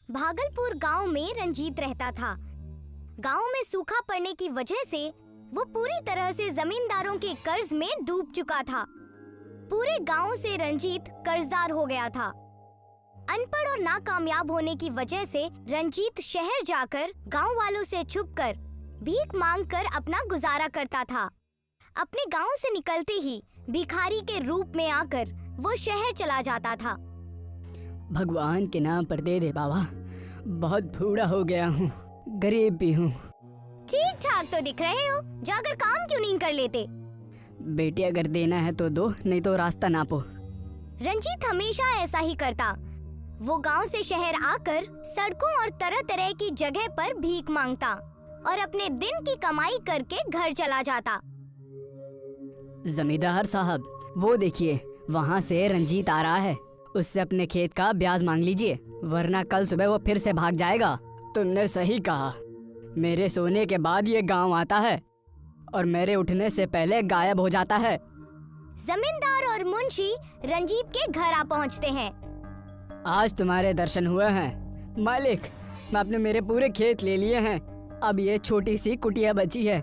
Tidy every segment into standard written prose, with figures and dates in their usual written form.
भागलपुर गांव में रंजीत रहता था। गांव में सूखा पड़ने की वजह से वो पूरी तरह से जमींदारों के कर्ज में डूब चुका था। पूरे गांव से रंजीत कर्जदार हो गया था। अनपढ़ और नाकामयाब होने की वजह से रंजीत शहर जाकर गांव वालों से छुपकर भीख मांगकर अपना गुजारा करता था। अपने गांव से निकलते ही भिखारी के रूप में आकर वो शहर चला जाता था। भगवान के नाम पर दे दे बाबा, बहुत बूढ़ा हो गया हूँ, गरीब भी हूँ। ठीक ठाक तो दिख रहे हो, जाकर काम क्यों नहीं कर लेते? बेटी अगर देना है तो दो, नहीं तो रास्ता नापो। रंजीत हमेशा ऐसा ही करता। वो गांव से शहर आकर सड़कों और तरह तरह की जगह पर भीख मांगता और अपने दिन की कमाई करके घर चला जाता। जमींदार साहब, वो देखिए वहाँ से रंजीत आ रहा है, उससे अपने खेत का ब्याज मांग लीजिए, वरना कल सुबह वो फिर से भाग जाएगा। तुमने सही कहा, मेरे सोने के बाद ये गांव आता है और मेरे उठने से पहले गायब हो जाता है। जमींदार और मुंशी रंजीत के घर आ पहुंचते हैं। आज तुम्हारे दर्शन हुए हैं मालिक, मैं अपने मेरे पूरे खेत ले लिए हैं, अब ये छोटी सी कुटिया बची है,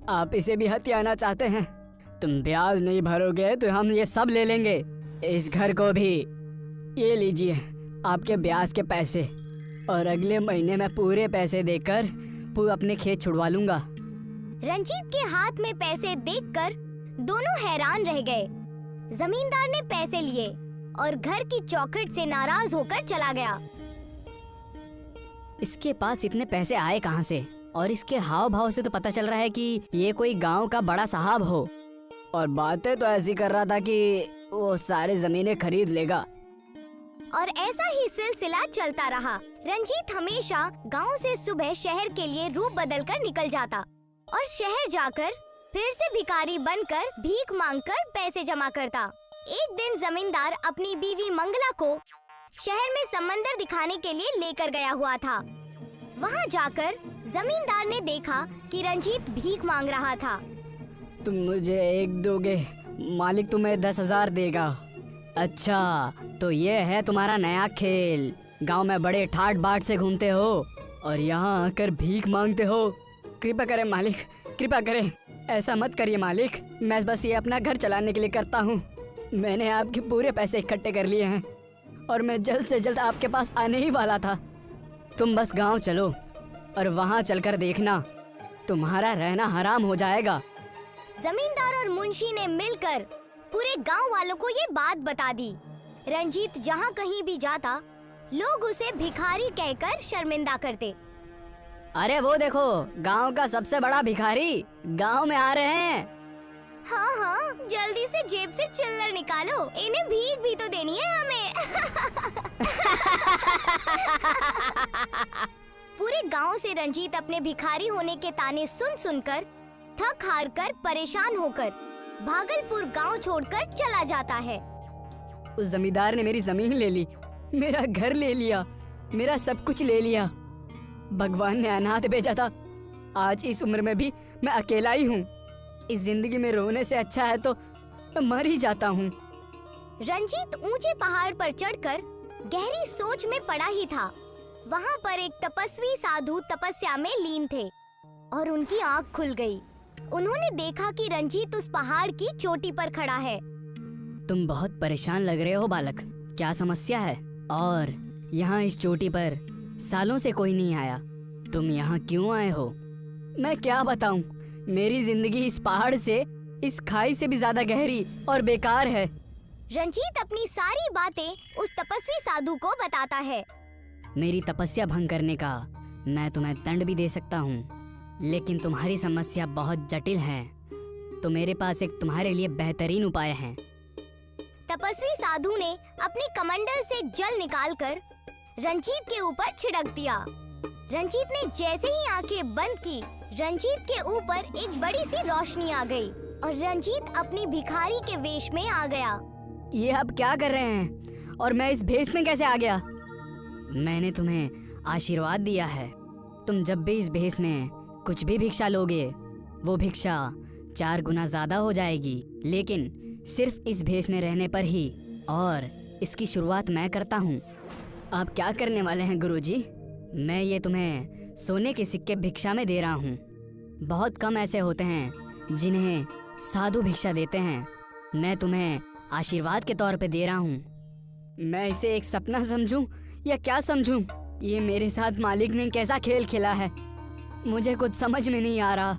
आप इसे भी हथियाना चाहते हैं? तुम ब्याज नहीं भरोगे तो हम ये सब ले लेंगे, इस घर को भी। ये लीजिए आपके ब्याज के पैसे, और अगले महीने मैं पूरे पैसे देकर अपने खेत छुड़वा लूंगा। रंजीत के हाथ में पैसे देखकर दोनों हैरान रह गए। जमींदार ने पैसे लिए और घर की चौखट से नाराज होकर चला गया। इसके पास इतने पैसे आए कहाँ से? और इसके हाव भाव से तो पता चल रहा है कि ये कोई गांव का बड़ा साहब हो, और बातें तो ऐसी कर रहा था कि वो सारे जमीनें खरीद लेगा। और ऐसा ही सिलसिला चलता रहा। रंजीत हमेशा गांव से सुबह शहर के लिए रूप बदलकर निकल जाता और शहर जाकर फिर से भिखारी बनकर भीख मांगकर पैसे जमा करता। एक दिन जमींदार अपनी बीवी मंगला को शहर में समंदर दिखाने के लिए लेकर गया हुआ था। वहां जाकर जमींदार ने देखा कि रंजीत भीख मांग रहा था। तुम मुझे 1 दोगे, मालिक तुम्हें 10,000 देगा। अच्छा, तो ये है तुम्हारा नया खेल, गांव में बड़े ठाट बाट से घूमते हो और यहाँ आकर भीख मांगते हो। कृपा करें मालिक, कृपा करें, ऐसा मत करिए मालिक, मैं बस ये अपना घर चलाने के लिए करता हूँ। मैंने आपके पूरे पैसे इकट्ठे कर लिए हैं और मैं जल्द से जल्द आपके पास आने ही वाला था। तुम बस गांव चलो और वहाँ चलकर देखना, तुम्हारा रहना हराम हो जाएगा। जमींदार और मुंशी ने मिलकर पूरे गांव वालों को ये बात बता दी। रंजीत जहाँ कहीं भी जाता, लोग उसे भिखारी कहकर शर्मिंदा करते। अरे वो देखो, गांव का सबसे बड़ा भिखारी गांव में आ रहे हैं। हाँ हाँ, जल्दी से जेब से चिल्लर निकालो, इन्हें भीख भी तो देनी है हमें। पूरे गांव से रंजीत अपने भिखारी होने के ताने सुन सुनकर थक हार कर परेशान होकर भागलपुर गांव छोड़कर चला जाता है। उस जमींदार ने मेरी जमीन ले ली, मेरा घर ले लिया, मेरा सब कुछ ले लिया। भगवान ने अनाथ भेजा था, आज इस उम्र में भी मैं अकेला ही हूँ। इस जिंदगी में रोने से अच्छा है तो मैं मर ही जाता हूँ। रंजीत ऊंचे पहाड़ पर चढ़कर गहरी सोच में पड़ा ही था। वहाँ पर एक तपस्वी साधु तपस्या में लीन थे और उनकी आँख खुल गई। उन्होंने देखा कि रंजीत उस पहाड़ की चोटी पर खड़ा है। तुम बहुत परेशान लग रहे हो बालक, क्या समस्या है? और यहाँ इस चोटी पर सालों से कोई नहीं आया, तुम यहाँ क्यों आए हो? मैं क्या बताऊं, मेरी जिंदगी इस पहाड़ से, इस खाई से भी ज्यादा गहरी और बेकार है। रंजीत अपनी सारी बातें उस तपस्वी साधु को बताता है। मेरी तपस्या भंग करने का मैं तुम्हें दंड भी दे सकता हूँ, लेकिन तुम्हारी समस्या बहुत जटिल है, तो मेरे पास एक तुम्हारे लिए बेहतरीन उपाय है। तपस्वी साधु ने अपने कमंडल से जल निकालकर रंजीत के ऊपर छिड़क दिया। रंजीत ने जैसे ही आंखें बंद की, रंजीत के ऊपर एक बड़ी सी रोशनी आ गई और रंजीत अपनी भिखारी के वेश में आ गया। ये आप क्या कर रहे हैं और मैं इस भेष में कैसे आ गया? मैंने तुम्हें आशीर्वाद दिया है, तुम जब भी इस भेष में कुछ भी भिक्षा लोगे, वो भिक्षा 4 गुना ज्यादा हो जाएगी, लेकिन सिर्फ इस भेष में रहने पर ही। और इसकी शुरुआत मैं करता हूँ। आप क्या करने वाले हैं गुरुजी? मैं ये तुम्हें सोने के सिक्के भिक्षा में दे रहा हूँ। बहुत कम ऐसे होते हैं जिन्हें साधु भिक्षा देते हैं। मैं तुम्हें आशीर्वाद के तौर पे दे रहा हूँ। मैं इसे एक सपना समझूं या क्या समझूं? ये मेरे साथ मालिक ने कैसा खेल खेला है, मुझे कुछ समझ में नहीं आ रहा।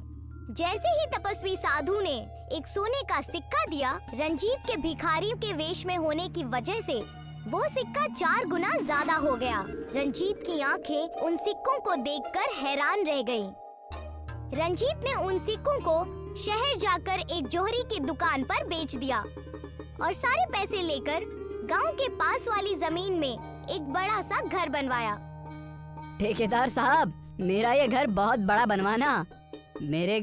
जैसे ही तपस्वी साधु ने एक सोने का सिक्का दिया, रंजीत के भिखारी के वेश में होने की वजह से वो सिक्का 4 गुना ज्यादा हो गया। रंजीत की आंखें उन सिक्कों को देखकर हैरान रह गईं। रंजीत ने उन सिक्कों को शहर जाकर एक जोहरी की दुकान पर बेच दिया और सारे पैसे लेकर गांव के पास वाली जमीन में एक बड़ा सा घर बनवाया। ठेकेदार साहब, मेरा ये घर बहुत बड़ा बनवाना। मेरे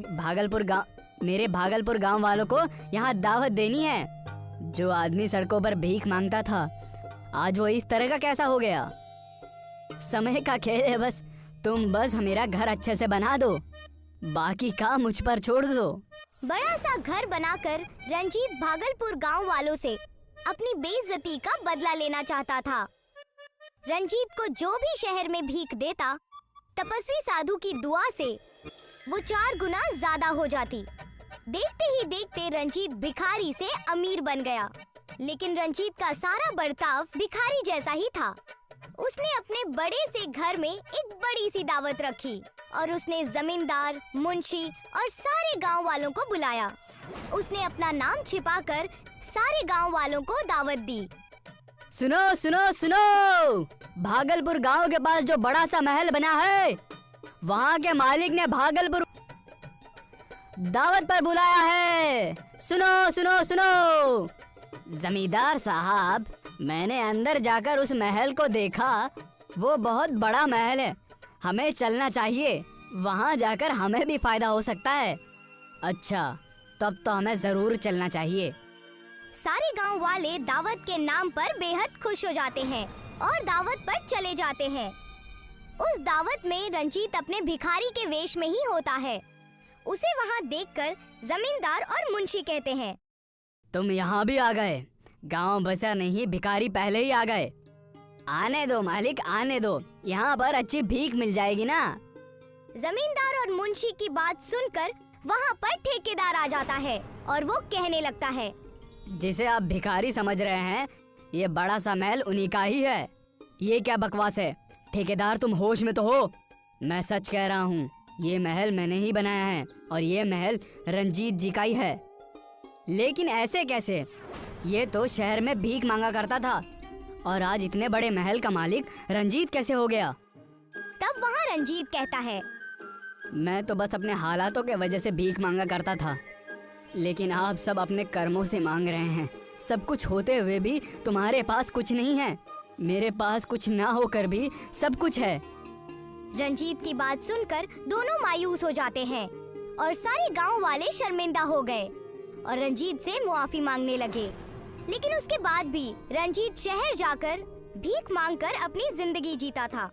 भागलपुर गांव वालों को यहाँ दावत देनी है। जो आदमी सड़कों पर भीख मांगता था, आज वो इस तरह का कैसा हो गया? समय का खेल है बस। तुम बस मेरा घर अच्छे से बना दो, बाकी काम मुझ पर छोड़ दो। बड़ा सा घर बनाकर रंजीत भागलपुर गांव वालों से अपनी बेइज्जती का बदला लेना चाहता था। रंजीत को जो भी शहर में भीख देता, तपस्वी साधु की दुआ से वो 4 गुना ज्यादा हो जाती। देखते ही देखते रंजीत भिखारी से अमीर बन गया। लेकिन रंजीत का सारा बर्ताव भिखारी जैसा ही था। उसने अपने बड़े से घर में एक बड़ी सी दावत रखी और उसने जमींदार, मुंशी और सारे गांव वालों को बुलाया। उसने अपना नाम छिपाकर सारे गांव वालों को दावत दी। सुनो सुनो सुनो, भागलपुर गांव के पास जो बड़ा सा महल बना है, वहाँ के मालिक ने भागलपुर दावत पर बुलाया है। सुनो सुनो सुनो। जमींदार साहब, मैंने अंदर जाकर उस महल को देखा। वो बहुत बड़ा महल है, हमें चलना चाहिए। वहाँ जाकर हमें भी फायदा हो सकता है। अच्छा, तब तो हमें जरूर चलना चाहिए। सारे गांव वाले दावत के नाम पर बेहद खुश हो जाते हैं और दावत पर चले जाते हैं। उस दावत में रंजीत अपने भिखारी के वेश में ही होता है। उसे वहाँ देखकर जमींदार और मुंशी कहते हैं, तुम यहाँ भी आ गए। गांव बसा नहीं, भिखारी पहले ही आ गए। आने दो मालिक, आने दो, यहाँ पर अच्छी भीख मिल जाएगी ना। जमींदार और मुंशी की बात सुनकर वहाँ पर ठेकेदार आ जाता है और वो कहने लगता है, जिसे आप भिखारी समझ रहे हैं, ये बड़ा सा महल उन्हीं का ही है। ये क्या बकवास है? ठेकेदार, तुम होश में तो हो? मैं सच कह रहा हूँ, ये महल मैंने ही बनाया है और ये महल रंजीत जी का ही है। लेकिन ऐसे कैसे? ये तो शहर में भीख मांगा करता था और आज इतने बड़े महल का मालिक रंजीत कैसे हो गया? तब वहाँ रंजीत कहता है, मैं तो बस अपने हालातों के वजह से भीख मांगा करता था, लेकिन आप सब अपने कर्मों से मांग रहे हैं। सब कुछ होते हुए भी तुम्हारे पास कुछ नहीं है। मेरे पास कुछ ना होकर भी सब कुछ है। रंजीत की बात सुनकर दोनों मायूस हो जाते हैं और सारे गांव वाले शर्मिंदा हो गए और रंजीत से मुआफी मांगने लगे। लेकिन उसके बाद भी रंजीत शहर जाकर भीख मांगकर अपनी जिंदगी जीता था।